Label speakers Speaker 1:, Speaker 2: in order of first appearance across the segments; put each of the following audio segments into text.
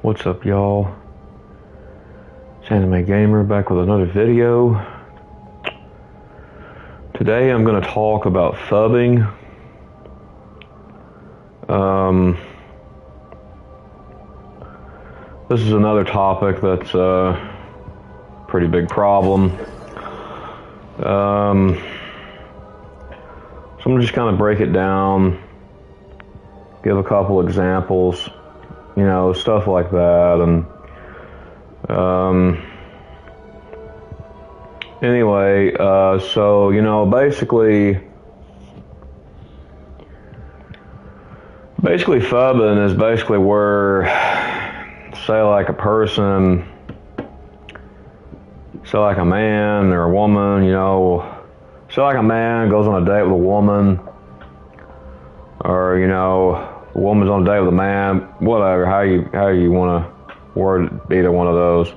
Speaker 1: What's up, y'all? It's Anime Gamer back with another video. Today I'm going to talk about phubbing. This is another topic that's a pretty big problem. So I'm going to just kind of break it down, give a couple examples, you know, stuff like that, and anyway, so, you know, basically phubbing is basically where, say like a person, say like a man or a woman, you know, say like a man goes on a date with a woman, or, you know, a woman's on a date with a man, whatever, how you want to word either one of those.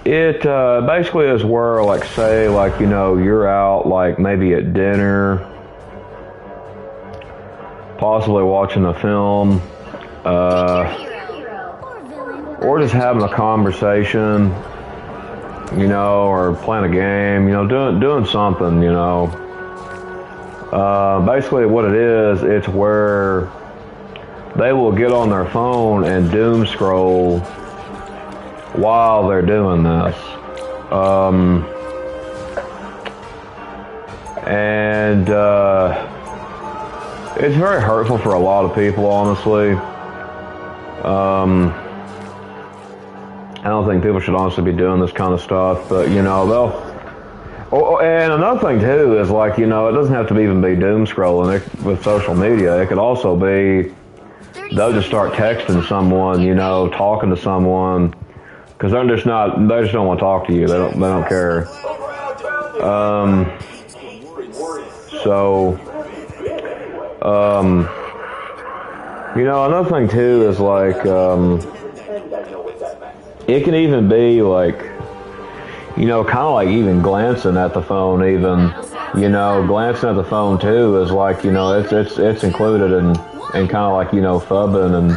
Speaker 1: It basically is where, like, say, like, you know, you're out, like, maybe at dinner, possibly watching a film, or just having a conversation, you know, or playing a game, you know, doing something, you know. Basically what it is, it's where they will get on their phone and doom scroll while they're doing this. It's very hurtful for a lot of people, honestly. I don't think people should honestly be doing this kind of stuff, but, you know, they'll... Oh, and another thing, too, is, like, you know, it doesn't have to even be doom scrolling with social media. It could also be they'll just start texting someone, you know, talking to someone, because they just don't want to talk to you. They don't care. You know, another thing, too, is, like, it can even be, like, you know, kind of like even glancing at the phone, even, you know, glancing at the phone too is like, you know, it's included in kind of like, you know, phubbing and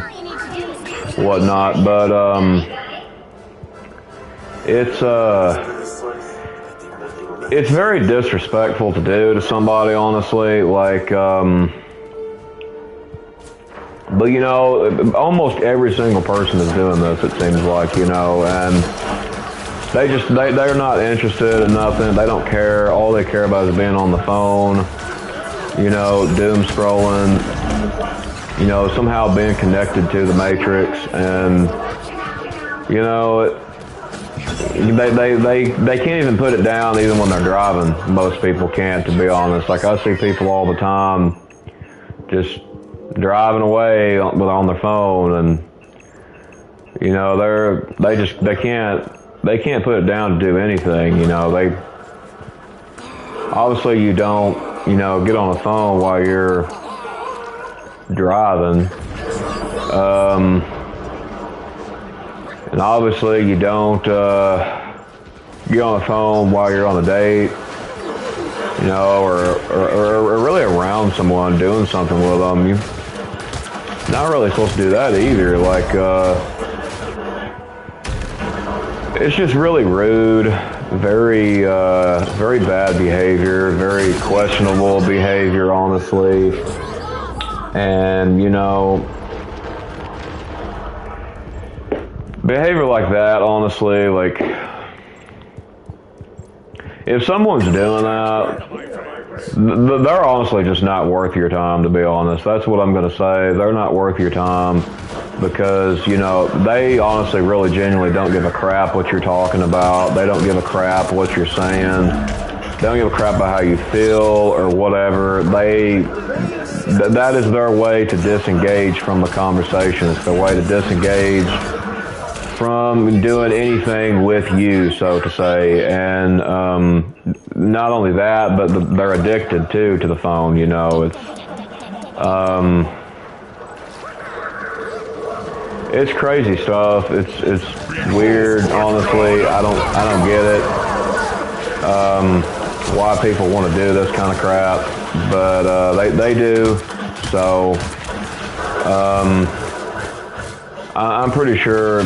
Speaker 1: whatnot, but it's very disrespectful to do to somebody, honestly, like, but, you know, almost every single person is doing this, it seems like, you know, and they're not interested in nothing. They don't care. All they care about is being on the phone, you know, doom scrolling, you know, somehow being connected to the Matrix, and, you know, they can't even put it down even when they're driving. Most people can't, to be honest. Like, I see people all the time just driving away on their phone, and, you know, they can't put it down to do anything, you know. Obviously you don't, you know, get on the phone while you're driving. And obviously you don't get on the phone while you're on a date, you know, or really around someone doing something with them. You're not really supposed to do that either. Like, it's just really rude, very bad behavior, very questionable behavior, honestly. And, you know, behavior like that, honestly, like, if someone's doing that, they're honestly just not worth your time, to be honest. That's what I'm going to say. They're not worth your time. Because, you know, they honestly really genuinely don't give a crap what you're talking about. They don't give a crap what you're saying. They don't give a crap about how you feel or whatever. That is their way to disengage from the conversation. It's their way to disengage from doing anything with you, so to say. And not only that, but they're addicted, too, to the phone, you know. It's crazy stuff. It's weird, honestly. I don't get it. Why people want to do this kind of crap, but they do. So I'm pretty sure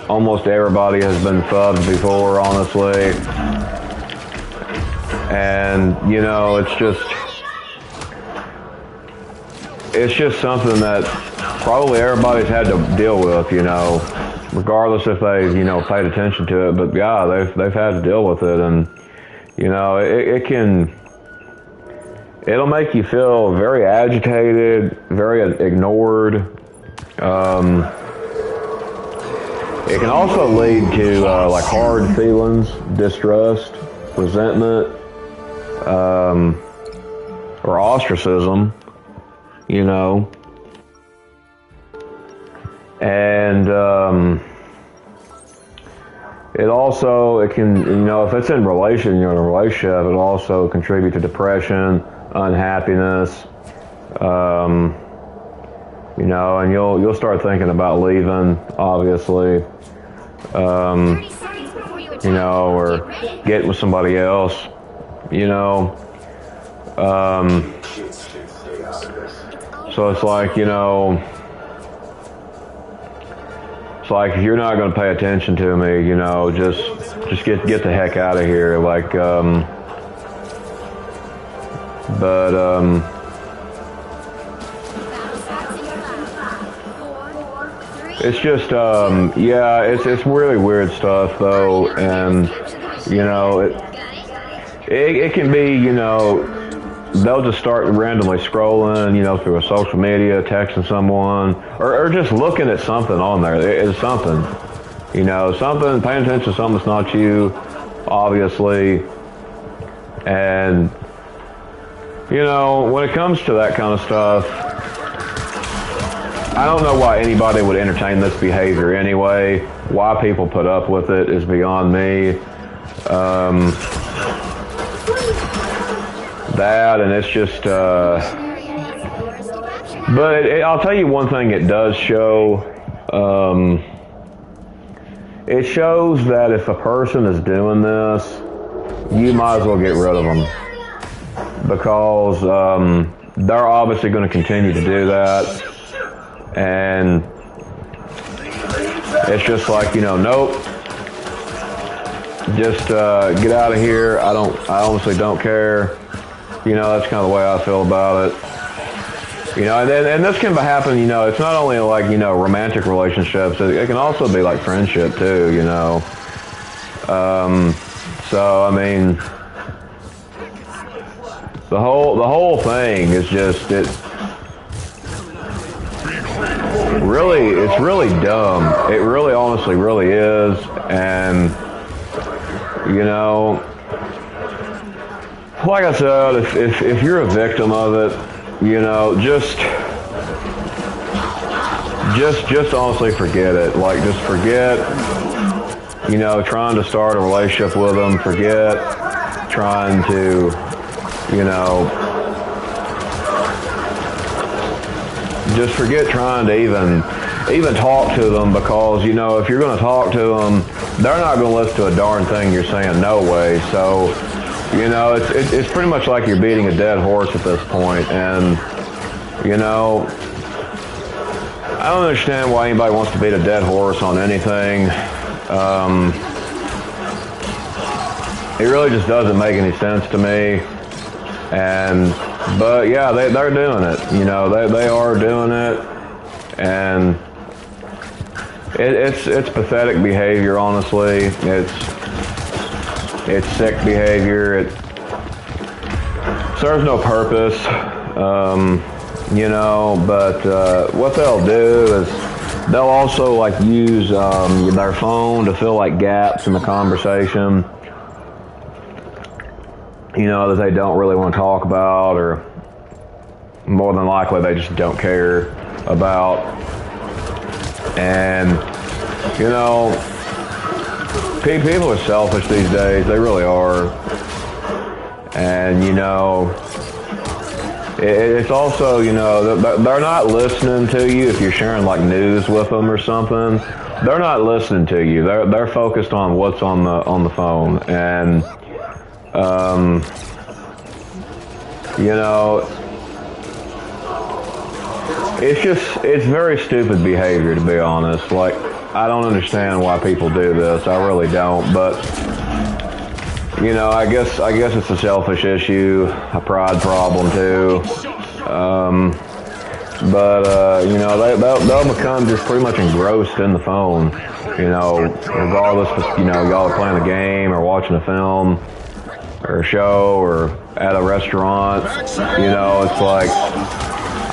Speaker 1: almost everybody has been phubbed before, honestly. And, you know, it's just something that probably everybody's had to deal with, you know, regardless if they, you know, paid attention to it. But yeah, they've had to deal with it, and you know, it'll make you feel very agitated, very ignored. It can also lead to like hard feelings, distrust, resentment, or ostracism, you know. And it can, you know, if it's in relation, you're in a relationship, it'll also contribute to depression, unhappiness, you know, and you'll start thinking about leaving, obviously, you know, or getting with somebody else, you know. So it's like, you know, it's like, if you're not going to pay attention to me, you know, just get the heck out of here. Like, it's just, yeah, it's really weird stuff, though, and, you know, it can be, you know, they'll just start randomly scrolling, you know, through a social media, texting someone, or just looking at something on there. It's something, you know, something, paying attention to something that's not you, obviously. And, you know, when it comes to that kind of stuff, I don't know why anybody would entertain this behavior anyway. Why people put up with it is beyond me. That, and it's just, but I'll tell you one thing it does show. It shows that if a person is doing this, you might as well get rid of them, because they're obviously going to continue to do that, and it's just like, you know, nope, just get out of here. I honestly don't care. You know, that's kind of the way I feel about it. You know, and this can happen, you know, it's not only like, you know, romantic relationships, it can also be like friendship too, you know. So, I mean, the whole thing is just, it's really dumb. It really, honestly, really is. And, you know, like I said, if you're a victim of it, you know, just honestly forget it. Like, just forget, you know, trying to start a relationship with them. Forget trying to, you know, just forget trying to even talk to them, because, you know, if you're going to talk to them, they're not going to listen to a darn thing you're saying, no way. So, you know, it's pretty much like you're beating a dead horse at this point. And, you know, I don't understand why anybody wants to beat a dead horse on anything. It really just doesn't make any sense to me. But yeah, they're doing it. You know, they are doing it, and it's pathetic behavior. Honestly, it's sick behavior. It serves no purpose, you know. But what they'll do is they'll also like use their phone to fill like gaps in the conversation, you know, that they don't really want to talk about, or more than likely they just don't care about. And, you know, people are selfish these days. They really are. And, you know, it's also, you know, they're not listening to you if you're sharing like news with them or something. They're not listening to you. They're focused on what's on the phone. And, you know, it's very stupid behavior, to be honest. Like, I don't understand why people do this. I really don't. But, you know, I guess it's a selfish issue, a pride problem too. You know, they'll become just pretty much engrossed in the phone. You know, regardless if, you know, y'all are playing a game or watching a film or a show or at a restaurant. You know, it's like,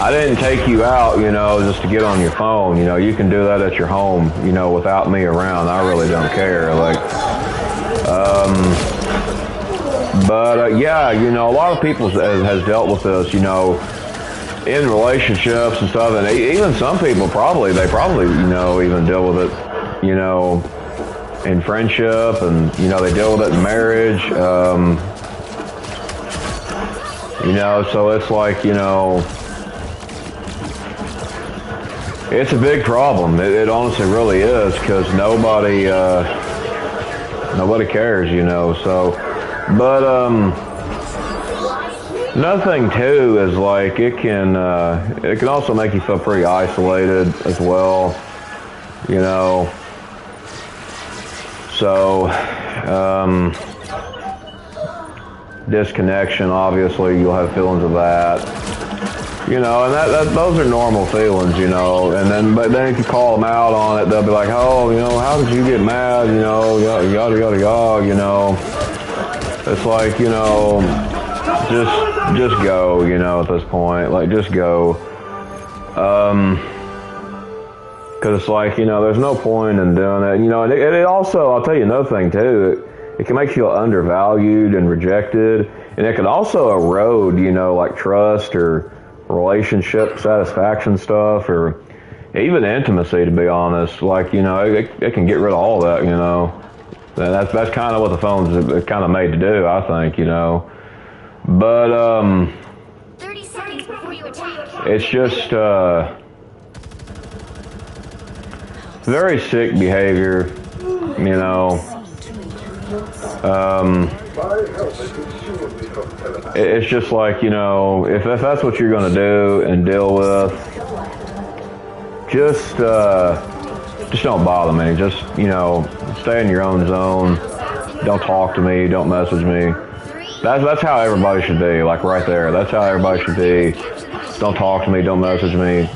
Speaker 1: I didn't take you out, you know, just to get on your phone. You know, you can do that at your home, you know, without me around. I really don't care. Like, yeah, you know, a lot of people has dealt with this, you know, in relationships and stuff, and even some people they probably, you know, even deal with it, you know, in friendship, and, you know, they deal with it in marriage, you know, so it's like, you know, it's a big problem. It honestly really is, because nobody cares, you know, so, but, another thing too is like it can also make you feel pretty isolated as well, you know. So disconnection, obviously you'll have feelings of that, you know, and that those are normal feelings, you know. And but then if you call them out on it, they'll be like, oh, you know, how did you get mad, you know, yada yada yada, you know. It's like, you know, just go, you know, at this point, like, just go, because it's like, you know, there's no point in doing it, you know. And it also, I'll tell you another thing too, it can make you feel undervalued and rejected, and it can also erode, you know, like trust or relationship satisfaction stuff, or even intimacy, to be honest. Like, you know, it can get rid of all that, you know. That's kind of what the phone's kind of made to do, I think, you know. But
Speaker 2: 30 seconds before you attack.
Speaker 1: it's just very sick behavior, you know. It's just like, you know, if that's what you're going to do and deal with, just don't bother me. Just, you know, stay in your own zone. Don't talk to me. Don't message me. That's how everybody should be, like right there. That's how everybody should be. Don't talk to me, don't message me,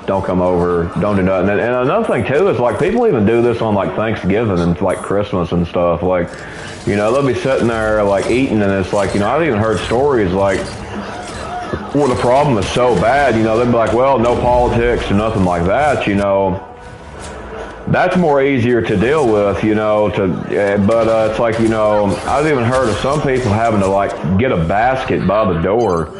Speaker 1: don't come over, don't do nothing. And another thing too is like people even do this on like Thanksgiving and like Christmas and stuff. Like, you know, they'll be sitting there like eating, and it's like, you know, I've even heard stories like where the problem is so bad, you know, they'd be like, well, no politics or nothing like that, you know. That's more easier to deal with, you know, but it's like, you know, I've even heard of some people having to like get a basket by the door,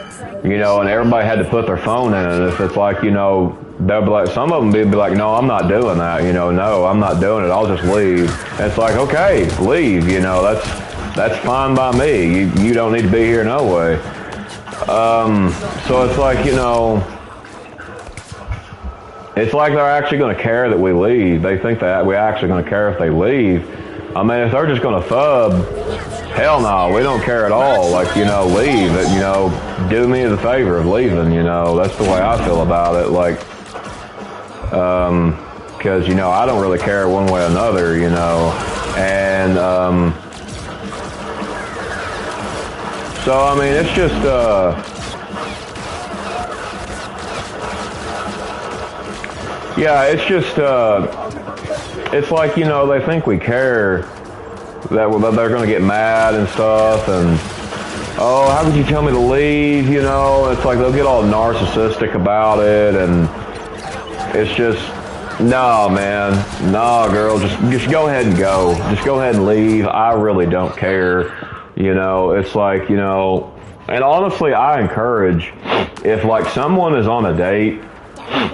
Speaker 1: you know, and everybody had to put their phone in it. If it's like, you know, they'll be like, some of them be like, no, I'm not doing that, you know, no, I'm not doing it, I'll just leave. And it's like, okay, leave, you know, that's fine by me. You don't need to be here no way. So it's like, you know, it's like they're actually going to care that we leave. They think that we're actually going to care if they leave. I mean, if they're just going to phub, hell no, we don't care at all. Like, you know, leave it, you know, do me the favor of leaving, you know. That's the way I feel about it. Like, because, you know, I don't really care one way or another, you know. And, so, I mean, it's just, yeah, it's just, it's like, you know, they think we care, that they're going to get mad and stuff, and, oh, how could you tell me to leave, you know? It's like they'll get all narcissistic about it, and it's just, no, man, no, girl, just go ahead and go. Just go ahead and leave. I really don't care, you know? It's like, you know, and honestly, I encourage, if, like, someone is on a date,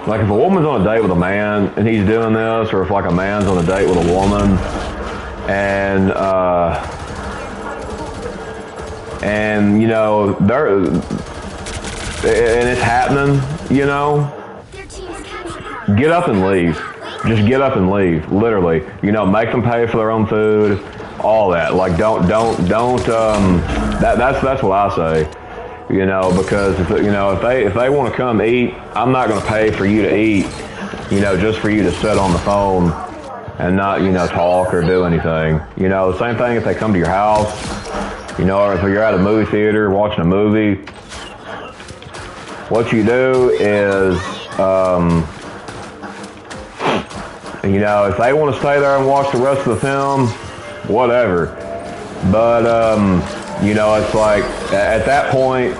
Speaker 1: like if a woman's on a date with a man and he's doing this, or if like a man's on a date with a woman and you know, and it's happening, you know, get up and leave. Just get up and leave, literally. You know, make them pay for their own food, all that. Like, don't. That's what I say. You know, because if they want to come eat, I'm not going to pay for you to eat. You know, just for you to sit on the phone and not, you know, talk or do anything. You know, the same thing if they come to your house. You know, or if you're at a movie theater watching a movie. What you do is, you know, if they want to stay there and watch the rest of the film, whatever. But, you know, it's like, at that point,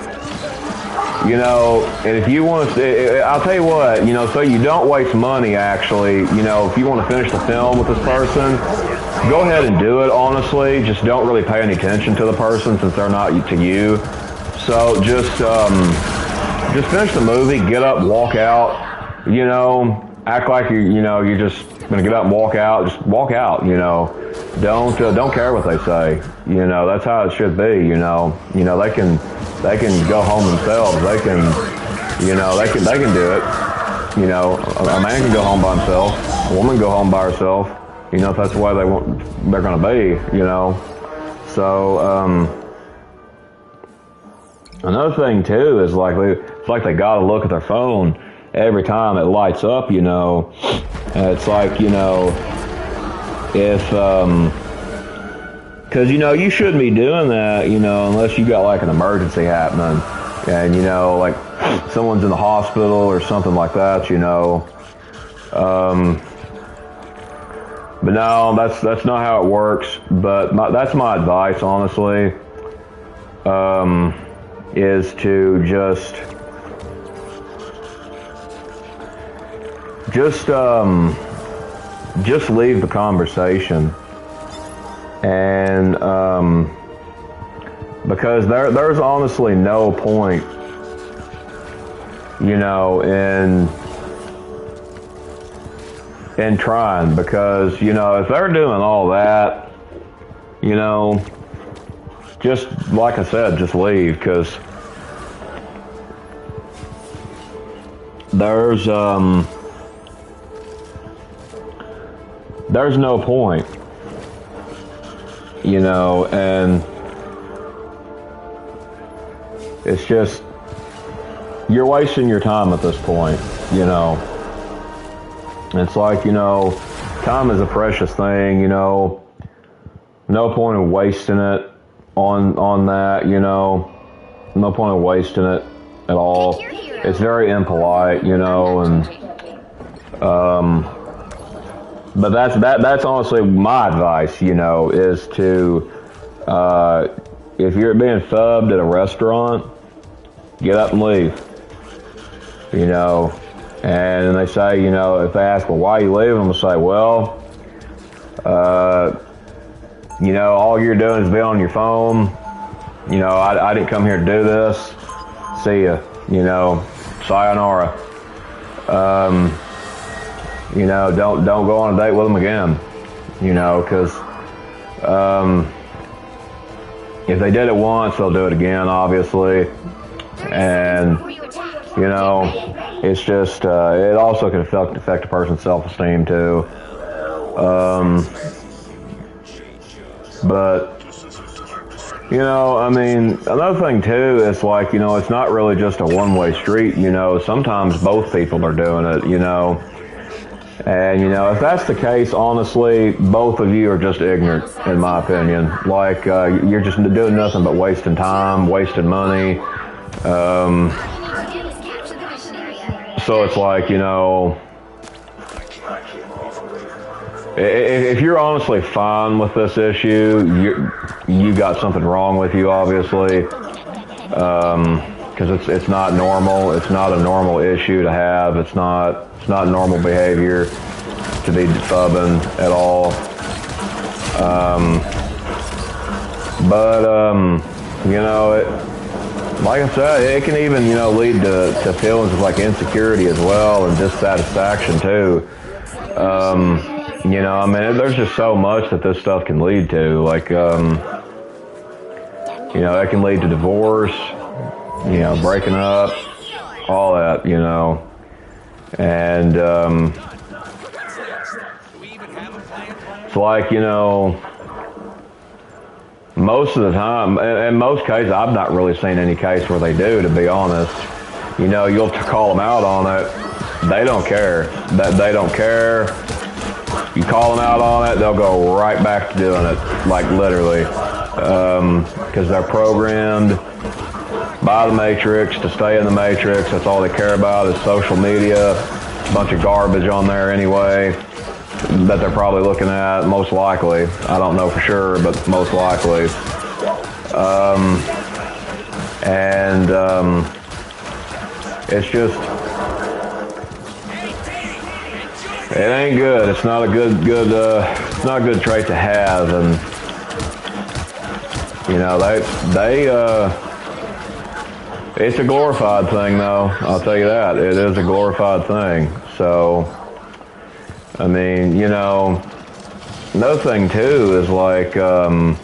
Speaker 1: you know, and if you want to, I'll tell you what, you know, so you don't waste money, actually, you know, if you want to finish the film with this person, go ahead and do it, honestly. Just don't really pay any attention to the person since they're not to you. So just finish the movie, get up, walk out, you know, act like you're just gonna get up and walk out. Just walk out, you know. Don't care what they say. You know, that's how it should be. You know, they can go home themselves. They can do it. You know, a man can go home by himself. A woman can go home by herself. You know, if that's the way they're gonna be. You know, so another thing too is it's like they gotta look at their phone every time it lights up. You know, and it's like, you know, if because, you know, you shouldn't be doing that, you know, unless you got like an emergency happening and, you know, like someone's in the hospital or something like that, you know. But no, that's not how it works. But that's my advice, honestly, is to just leave the conversation. And because there's honestly no point, you know, in trying, because, you know, if they're doing all that, you know, just like I said, just leave, because there's no point. You know, and it's just, you're wasting your time at this point, you know. It's like, you know, time is a precious thing, you know. No point in wasting it on that, you know. No point in wasting it at all. It's very impolite, you know, and but that's honestly my advice, you know, is to, if you're being phubbed at a restaurant, get up and leave, you know. And they say, you know, if they ask, well, why are you leaving? I'm going to say, well, you know, all you're doing is be on your phone. You know, I didn't come here to do this. See ya, you know, sayonara. You know, don't go on a date with them again, you know, because if they did it once, they'll do it again, obviously. And, you know, it's just, it also can affect a person's self-esteem, too. But, you know, I mean, another thing, too, is like, you know, it's not really just a one-way street, you know. Sometimes both people are doing it, you know. And, you know, if that's the case, honestly, both of you are just ignorant, in my opinion. Like, you're just doing nothing but wasting time, wasting money. So it's like, you know, if you're honestly fine with this issue, you got something wrong with you, obviously. Because it's not normal. It's not a normal issue to have. It's not normal behavior to be phubbing at all. But you know, like I said, it can even, you know, lead to feelings of like insecurity as well, and dissatisfaction too. You know, I mean, there's just so much that this stuff can lead to. Like, you know, it can lead to divorce, you know, breaking up, all that, you know. And it's like, you know, most of the time, in most cases, I've not really seen any case where they do, to be honest. You know, you'll call them out on it. They don't care. They don't care. You call them out on it, they'll go right back to doing it, like literally. Because they're programmed by the Matrix to stay in the Matrix. That's all they care about is social media. A bunch of garbage on there anyway that they're probably looking at, most likely. I don't know for sure, but most likely. It's just, it ain't good. It's not a it's not a good trait to have. And you know, it's a glorified thing, though. I'll tell you that. It is a glorified thing. So, I mean, you know, another thing, too, is like, you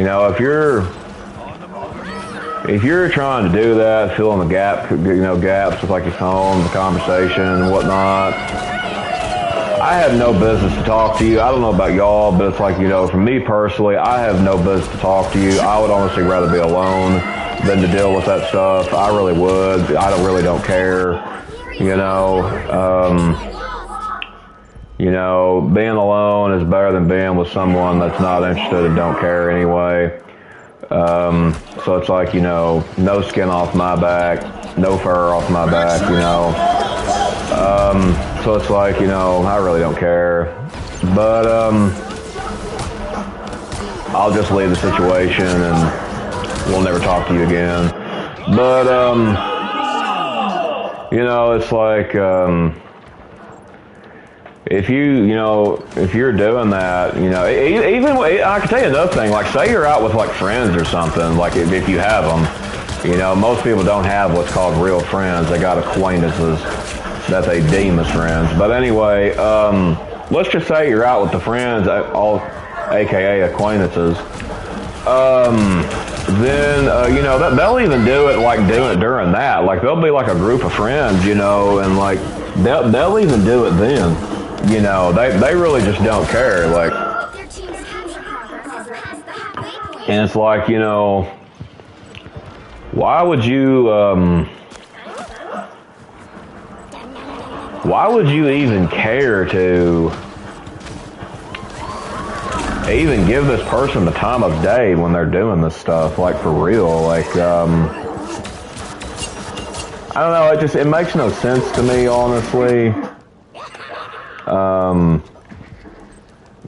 Speaker 1: know, if you're trying to do that, fill in the gaps with like your phone, the conversation, and whatnot, I have no business to talk to you. I don't know about y'all, but it's like, you know, for me personally, I have no business to talk to you. I would honestly rather be alone than to deal with that stuff. I really would. I really don't care. You know, being alone is better than being with someone that's not interested and don't care anyway. So it's like, you know, no skin off my back, no fur off my back, you know. So it's like, you know, I really don't care. But I'll just leave the situation and we'll never talk to you again. But, you know, it's like, if you're doing that, you know, even, I can tell you another thing, like say you're out with like friends or something, like if you have them, you know, most people don't have what's called real friends. They got acquaintances that they deem as friends. But anyway, let's just say you're out with the friends, all AKA acquaintances. Then, you know, they'll even do it during that. Like they'll be like a group of friends, you know, and like they'll even do it then. You know, they really just don't care. Like, and it's like, you know, why would you even care to even give this person the time of day when they're doing this stuff? Like, for real. Like, I don't know, it makes no sense to me, honestly.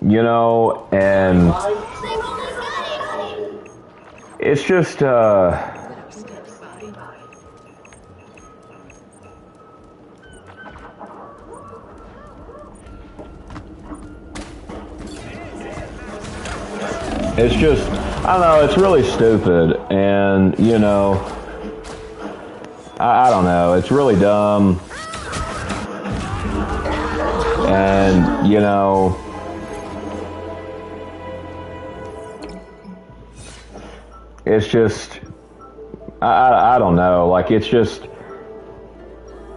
Speaker 1: You know, and it's just, it's just, I don't know, it's really stupid, and, you know, I don't know, it's really dumb, and, you know, it's just, I don't know, like, it's just,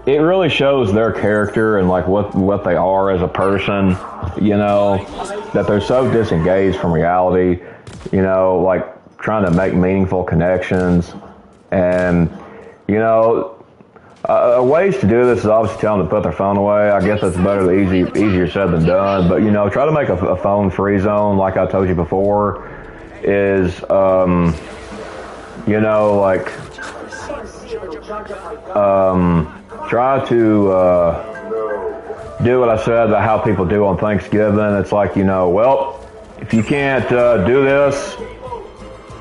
Speaker 1: it really shows their character and, like, what they are as a person, you know, that they're so disengaged from reality, you know, like, trying to make meaningful connections, and, you know, ways to do this is obviously tell them to put their phone away. I guess that's easier said than done, but, you know, try to make a phone-free zone, like I told you before, is, you know, like, try to do what I said about how people do on Thanksgiving. It's like, you know, well, if you can't do this,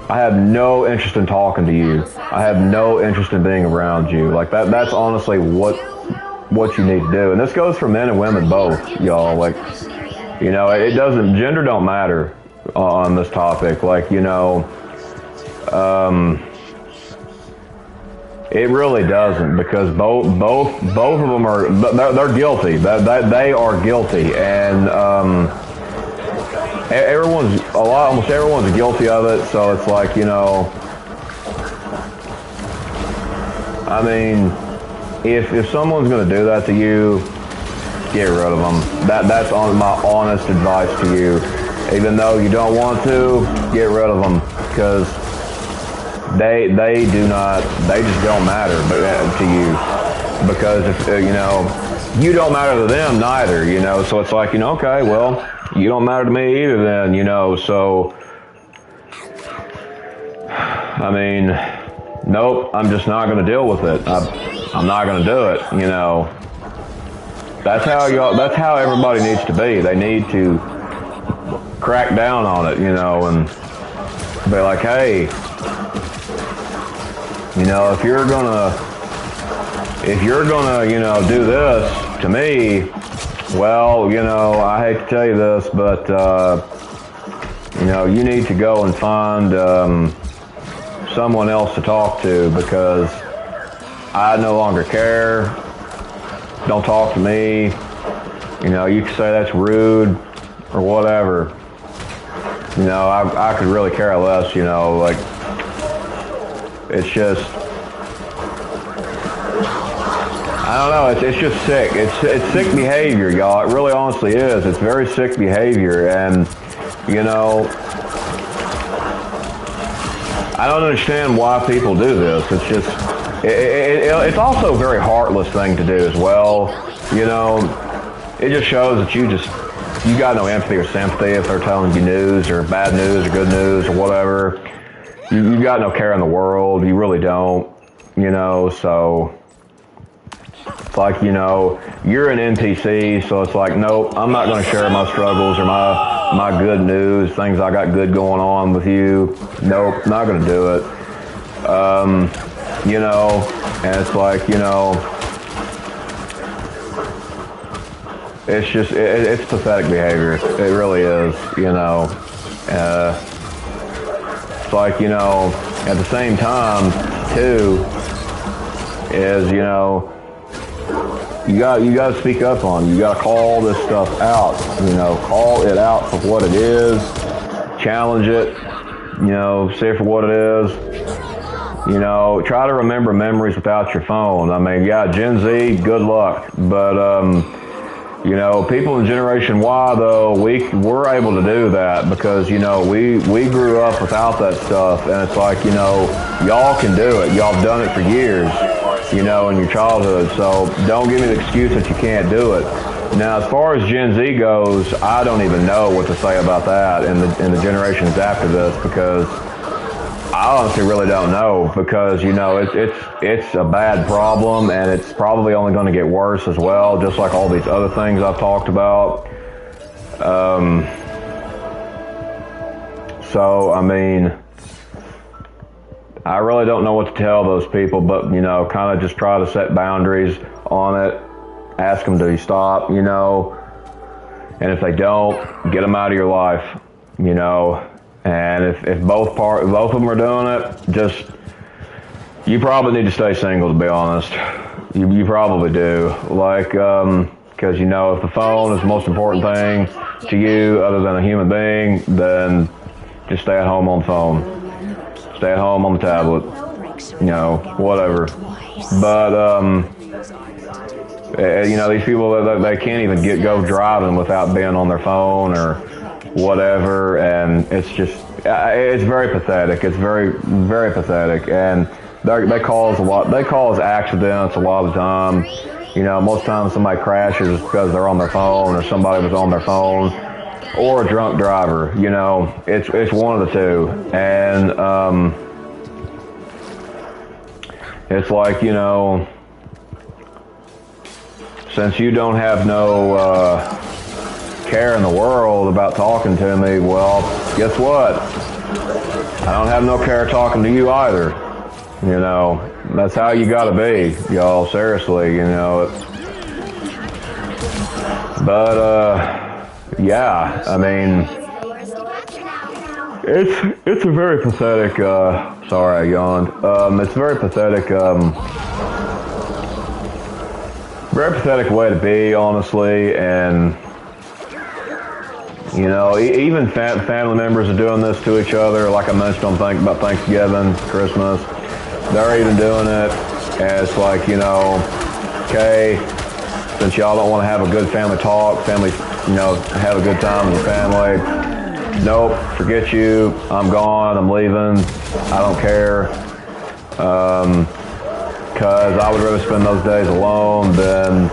Speaker 1: I have no interest in talking to you. I have no interest in being around you. Like, that's honestly what you need to do. And this goes for men and women both, y'all. Like, you know, gender don't matter on this topic. Like, you know, it really doesn't, because both of them are, they're guilty. They are guilty, and almost everyone's guilty of it. So it's like, you know, I mean, if someone's going to do that to you, get rid of them. That's my honest advice to you. Even though you don't want to, get rid of them, because they just don't matter to you. Because if you don't matter to them neither, so it's like, okay, well, you don't matter to me either then, so, I mean, nope, I'm just not going to deal with it. I'm not going to do it, That's how everybody needs to be. They need to crack down on it, and be like, hey, if you're gonna, do this to me, well, I hate to tell you this, but, you need to go and find, someone else to talk to, because I no longer care. Don't talk to me. You can say that's rude or whatever. I could really care less, like, it's just, I don't know, it's just sick. It's sick behavior, y'all. It really honestly is. It's very sick behavior, and, I don't understand why people do this. It's just, it's also a very heartless thing to do as well. It just shows that you got no empathy or sympathy if they're telling you news or bad news or good news or whatever. You got no care in the world. You really don't, so it's like, you're an NPC, so it's like, nope, I'm not going to share my struggles or my good news, things I got good going on with you. Nope, not going to do it. And it's like, it's just, it's pathetic behavior. It really is, It's like, at the same time, too, is, you got to speak up on it. You got to call this stuff out, call it out for what it is, challenge it, say it for what it is. Try to remember memories without your phone. I mean, yeah, Gen Z, good luck. But, people in Generation Y, though, we're able to do that because, we grew up without that stuff. And it's like, y'all can do it. Y'all have done it for years, in your childhood. So don't give me the excuse that you can't do it. Now, as far as Gen Z goes, I don't even know what to say about that in the generations after this, because I honestly really don't know, because, it's a bad problem, and it's probably only going to get worse as well, just like all these other things I've talked about. So, I mean, I really don't know what to tell those people, but, kind of just try to set boundaries on it, ask them to stop, and if they don't, get them out of your life, And if both of them are doing it, you probably need to stay single, to be honest. You probably do. Like, because, if the phone is the most important thing to you other than a human being, then just stay at home on the phone. Stay at home on the tablet. Whatever. But, these people, they can't even go driving without being on their phone or whatever, and it's very pathetic. It's very, very pathetic, and they cause accidents a lot of the time. Most times somebody crashes because they're on their phone, or somebody was on their phone, or a drunk driver. It's one of the two, and it's like, since you don't have no care in the world about talking to me, well, guess what? I don't have no care talking to you either. That's how you gotta be, y'all, seriously, But, yeah, I mean, it's a very pathetic, sorry, I yawned. It's very pathetic way to be, honestly, and, even family members are doing this to each other. Like I mentioned about Thanksgiving, Christmas, they're even doing it. And it's like, okay, since y'all don't want to have a good family talk, have a good time with the family. Nope, forget you. I'm gone. I'm leaving. I don't care. Because I would rather spend those days alone than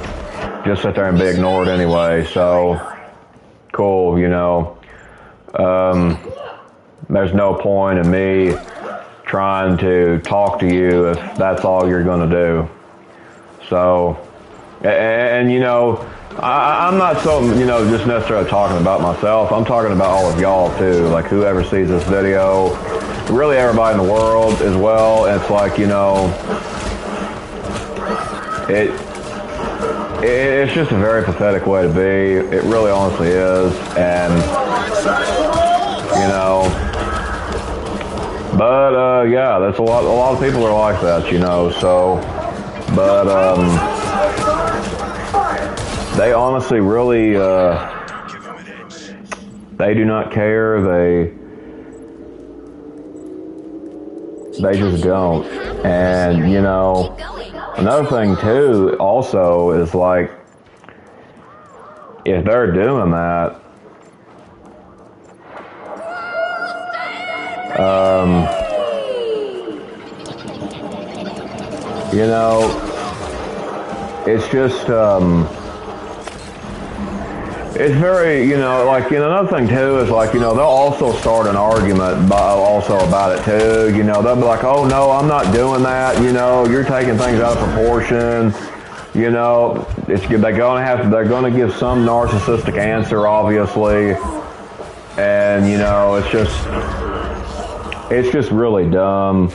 Speaker 1: just sit there and be ignored anyway. So, cool, there's no point in me trying to talk to you if that's all you're going to do. So, and I'm not so, just necessarily talking about myself. I'm talking about all of y'all too, like whoever sees this video, really everybody in the world as well. It's like, it's just a very pathetic way to be. It really honestly is. And, but, yeah, that's a lot of people are like that, so, but, they honestly really, they do not care. They just don't. And, another thing too, also, is like, if they're doing that, it's just, it's very, another thing too is like, they'll also start an argument also about it too. They'll be like, oh no, I'm not doing that. You're taking things out of proportion. They're going to give some narcissistic answer, obviously. And, it's just really dumb.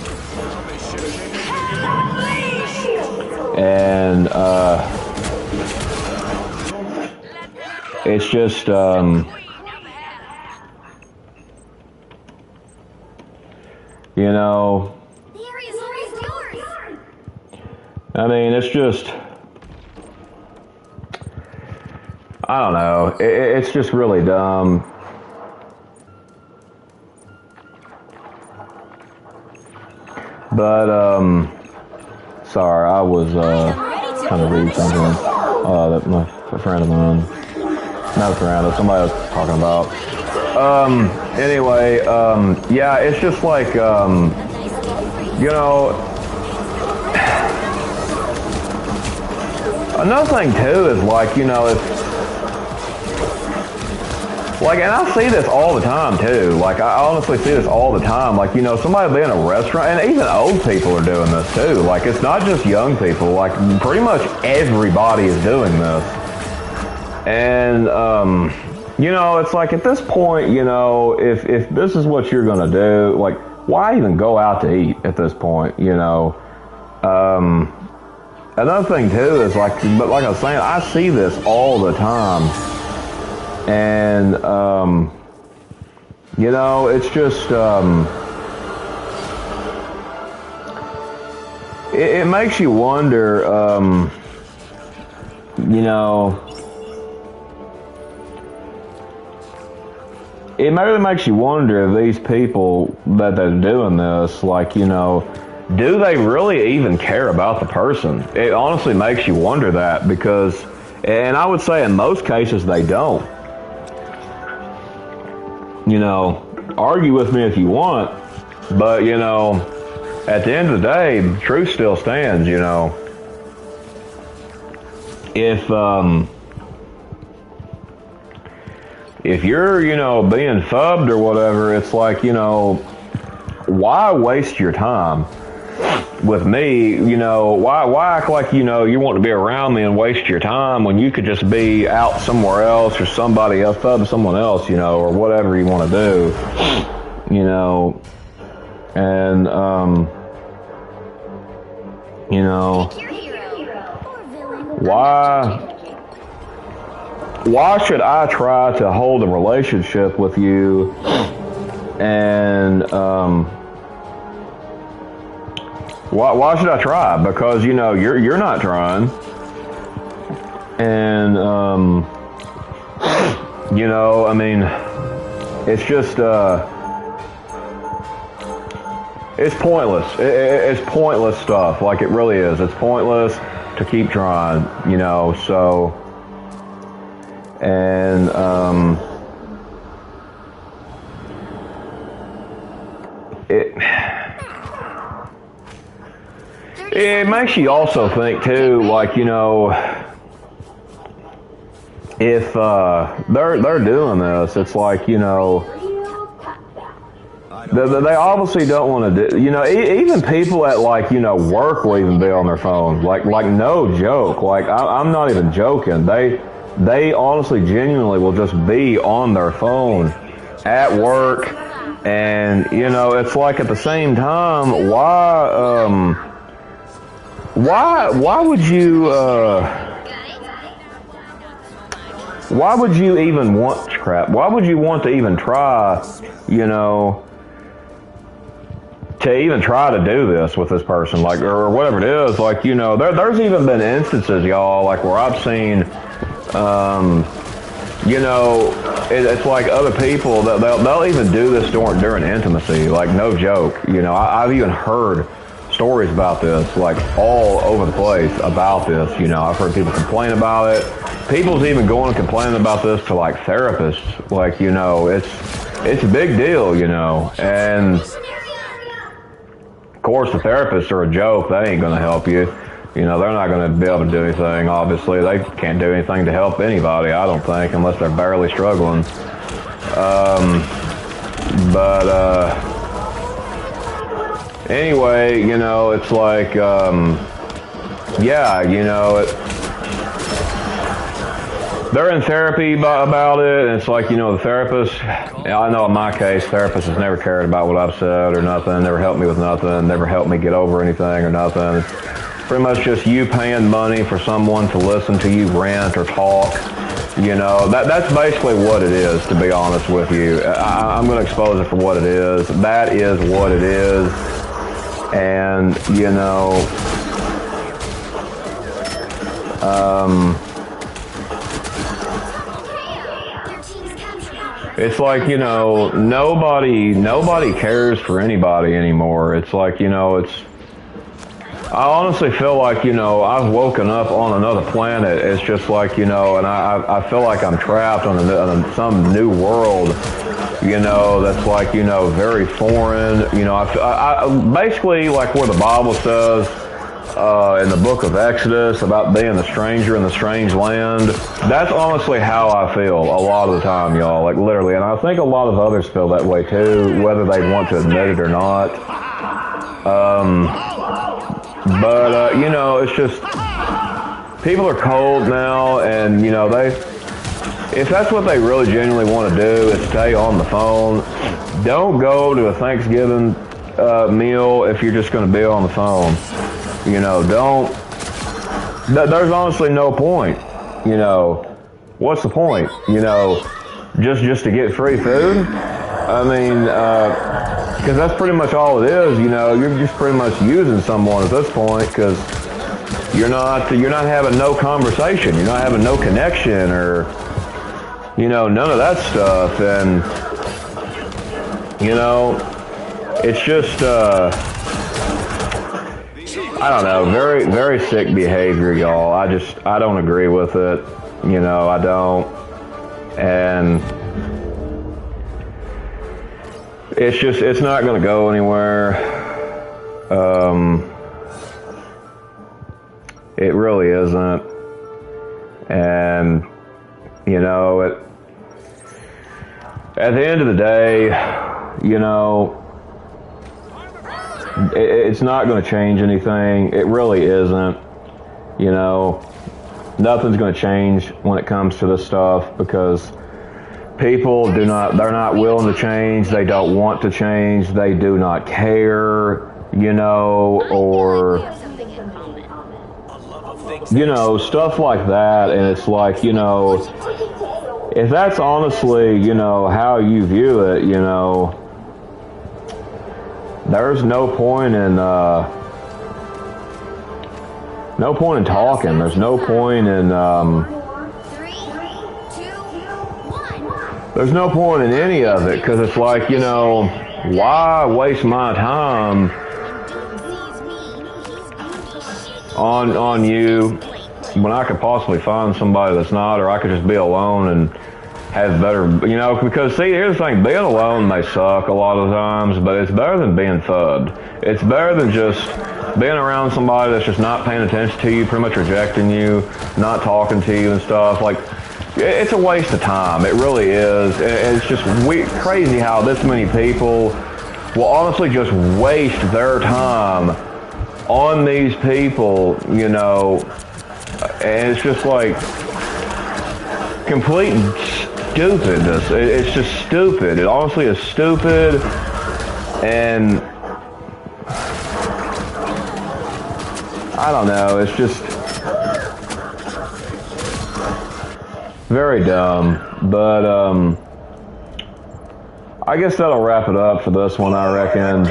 Speaker 1: And, it's just, I mean, it's just, I don't know, it's just really dumb. But, sorry, I was, trying to read something, that a friend of mine, not a friend, somebody was talking about. Anyway, yeah, it's just like, another thing too is like, like, and I see this all the time too. Like, I honestly see this all the time. Like, somebody will be in a restaurant, and even old people are doing this too. Like, it's not just young people. Like, pretty much everybody is doing this. And, it's like at this point, if this is what you're going to do, like, why even go out to eat at this point, Another thing too is like, but like I was saying, I see this all the time. And, it's just, it makes you wonder, it really makes you wonder if these people that they're doing this, like, do they really even care about the person? It honestly makes you wonder that because, and I would say in most cases they don't. Argue with me if you want, but, at the end of the day, truth still stands, If you're, being phubbed or whatever, it's like, why waste your time with me? Why act like, you want to be around me and waste your time when you could just be out somewhere else or somebody else, phubbing someone else, or whatever you want to do, and, why should I try to hold a relationship with you and, why should I try? Because, you're not trying. And, I mean, it's just, it's pointless. It's pointless stuff. Like, it really is. It's pointless. to keep trying, you know, so, and, it makes you also think too, like, you know, if they're doing this, it's like, you know, they obviously don't want to do, you know, even people at, like, you know, work will even be on their phone, like no joke, like I'm not even joking. They honestly, genuinely will just be on their phone at work, and you know, it's like at the same time, why would you even want Why would you want to even try, you know, to even try to do this with this person, like, or whatever it is, like, you know, there's even been instances, y'all, like, where I've seen, you know, it's like other people that they'll even do this during intimacy, like, no joke, you know, I've even heard stories about this, like, all over the place about this, you know, I've heard people complain about it. People's even going and complaining about this to, like, therapists, like, you know, it's a big deal, you know, and of course the therapists are a joke. They ain't going to help you. You know, they're not going to be able to do anything. Obviously, they can't do anything to help anybody, I don't think, unless they're barely struggling. Anyway, you know, it's like, yeah, you know, they're in therapy about it, and it's like, you know, the therapist, I know in my case, therapist has never cared about what I've said or nothing, never helped me with nothing, never helped me get over anything or nothing. It's pretty much just you paying money for someone to listen to you rant or talk. You know, that's basically what it is, to be honest with you. I'm going to expose it for what it is. That is what it is. And, you know, it's like, you know, nobody cares for anybody anymore. It's like, you know, I honestly feel like, you know, I've woken up on another planet. It's just like, you know, and I feel like I'm trapped on some new world, you know, that's like, you know, very foreign. You know, I basically, like where the Bible says, in the book of Exodus about being a stranger in the strange land. That's honestly how I feel a lot of the time, y'all, like literally. And I think a lot of others feel that way too, whether they want to admit it or not. You know, it's just, people are cold now, and, you know, if that's what they really genuinely want to do is stay on the phone, don't go to a Thanksgiving meal if you're just going to be on the phone. You know, there's honestly no point. You know, what's the point? You know, just to get free food? I mean, because that's pretty much all it is. You know, you're just pretty much using someone at this point, because you're not having no conversation. You're not having no connection, or, you know, none of that stuff. And, you know, it's just, I don't know, very, very sick behavior, y'all. I don't agree with it. You know, I don't. And it's not going to go anywhere. It really isn't. And, you know, at the end of the day, you know, it's not going to change anything. It really isn't. You know, nothing's going to change when it comes to this stuff, because people they're not willing to change. They don't want to change. They do not care, you know, or, you know, stuff like that. And it's like, you know, if that's honestly, you know, how you view it, you know, there's no point in talking. There's no point in there's no point in any of it, because it's like, you know, why waste my time on you when I could possibly find somebody that's not, or I could just be alone and have better, because see, here's the thing, being alone may suck a lot of times, but it's better than being phubbed. It's better than just being around somebody that's just not paying attention to you, pretty much rejecting you, not talking to you and stuff. Like, it's a waste of time. It really is. It's just crazy how this many people will honestly just waste their time on these people, and it's just like complete stupidness. It's just stupid. It honestly is stupid, and I don't know. It's just very dumb. But I guess that'll wrap it up for this one, I reckon.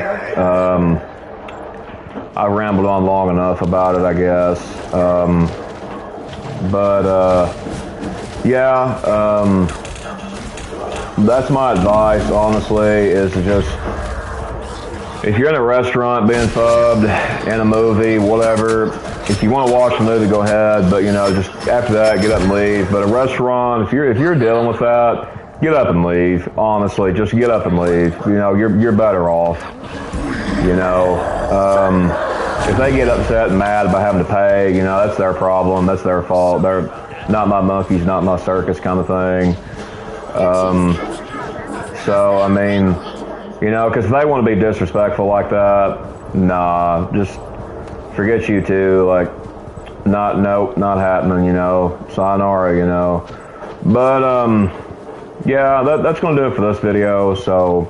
Speaker 1: I rambled on long enough about it, I guess. That's my advice, honestly, is to just, if you're in a restaurant being phubbed, in a movie, whatever, if you want to watch the movie, go ahead, but, just after that, get up and leave. But a restaurant, if you're dealing with that, get up and leave, honestly, just get up and leave. You're better off, if they get upset and mad about having to pay, that's their problem, that's their fault. They're not my monkeys, not my circus kind of thing. So, I mean, because if they want to be disrespectful like that, nah, just forget you two, like, nope, not happening, sayonara, But, yeah, that's going to do it for this video, so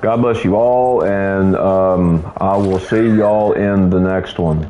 Speaker 1: God bless you all, and I will see y'all in the next one.